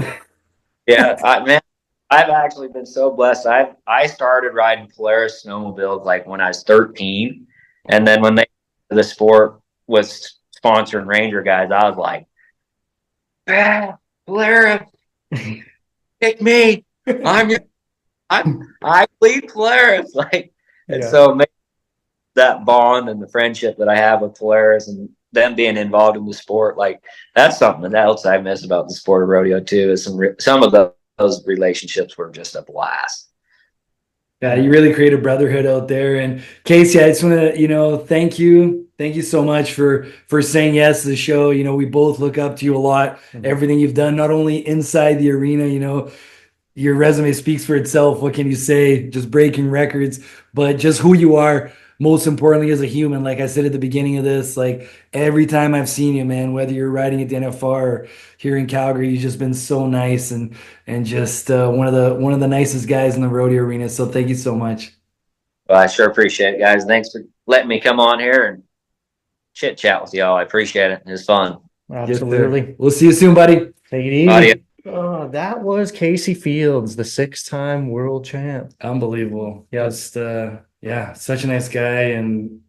Yeah, man, I've actually been so blessed. I started riding Polaris snowmobiles when I was 13, and then when the sport was sponsoring Ranger guys, I was like, Polaris, pick me. I bleed Polaris. So that bond and the friendship that I have with Polaris and them being involved in the sport, that's something else I miss about the sport of rodeo too. Is some of those relationships were just a blast. Yeah, you really create a brotherhood out there. And Kaycee, I just want to, thank you so much for saying yes to the show. We both look up to you a lot. Mm-hmm. Everything you've done, not only inside the arena, your resume speaks for itself. What can you say? Just breaking records, but just who you are, most importantly, as a human. Like I said at the beginning of this, every time I've seen you, man, whether you're riding at the NFR or here in Calgary, you've just been so nice and just one of the nicest guys in the rodeo arena. So thank you so much. Well, I sure appreciate it, guys. Thanks for letting me come on here and chit chat with y'all. I appreciate it. It was fun. Absolutely. Yes, we'll see you soon, buddy. Take it easy. Audio. That was Kaycee Fields, the 6-time world champ. Unbelievable. Yeah. Just Yeah, such a nice guy. And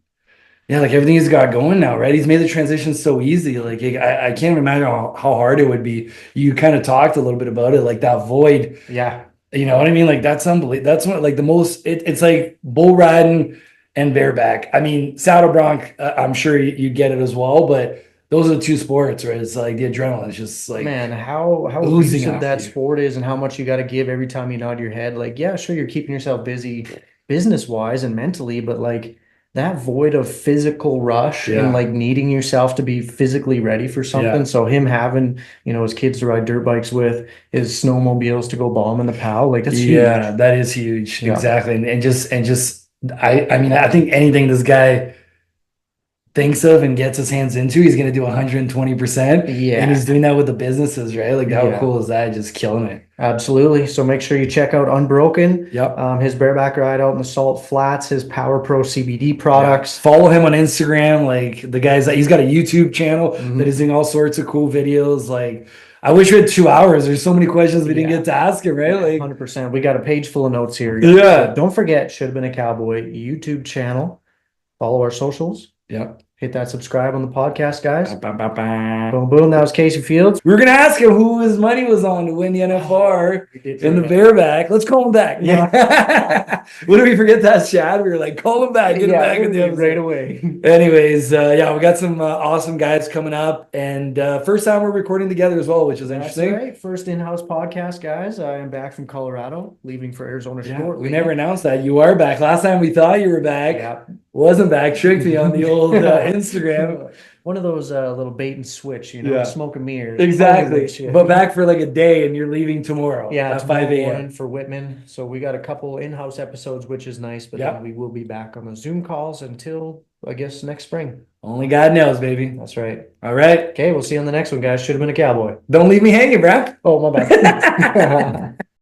yeah, like everything he's got going now, right? He's made the transition so easy. Like I can't imagine how hard it would be. You kind of talked a little bit about it, like that void. Yeah. You know what I mean? Like that's unbelievable. That's one like the most. It's like bull riding and bareback. I mean, saddle bronc. I'm sure you get it as well, but those are the two sports, right? It's like the adrenaline is just like Man, how oozing elusive off that you. sport is and how much you got to give every time you nod your head. Like, yeah, sure, you're keeping yourself busy business wise and mentally, but like that void of physical rush and Yeah. like needing yourself to be physically ready for something. Yeah. So him having, his kids to ride dirt bikes with, his snowmobiles to go bomb in the POW, like that's Yeah, huge. that is huge. Yeah. Exactly. And just I mean, I think anything this guy thinks of and gets his hands into, he's gonna do 120%. Yeah. And he's doing that with the businesses, right? Like how Yeah. cool is that? Just killing it. Absolutely. So make sure you check out Unbroken. Yep. His bareback ride out in the Salt Flats, his Power Pro CBD products. Follow him on Instagram. Like the guys that he's got a YouTube channel Mhm. that is doing all sorts of cool videos. Like I wish we had 2 hours. There's so many questions we didn't Yeah. get to ask him, right? Like 100%. We got a page full of notes here. Yeah. So don't forget, Should Have Been a Cowboy YouTube channel. Follow our socials. Yep. Hit that subscribe on the podcast, guys. Ba, ba, ba. Boom, boom. That was Kaycee Fields. We were gonna ask him who his money was on to win the NFR in the bareback. Let's call him back. Yeah. What did we forget to ask Chad? We were like, call him back, get him back in the episode. right away. Anyways, yeah, we got some awesome guys coming up, and first time we're recording together as well, which is That's interesting. right. First in-house podcast, guys. I am back from Colorado, leaving for Arizona Yeah, shortly. we never announced that you are back. Last time we thought you were back, Yeah. wasn't back. Tricked me on the old Instagram. One of those little bait and switch, Yeah. smoke and mirrors. Exactly, Shit. but back for like a day, and you're leaving tomorrow. Yeah, at tomorrow 5 a.m. morning for Whitman. So we got a couple in-house episodes, which is nice, but Yep. then we will be back on the Zoom calls until, I guess, next spring. Only God knows, baby. That's right. All right, Okay, we'll see you on the next one, guys. Should have been a cowboy. don't leave me hanging, bro. Oh, my bad.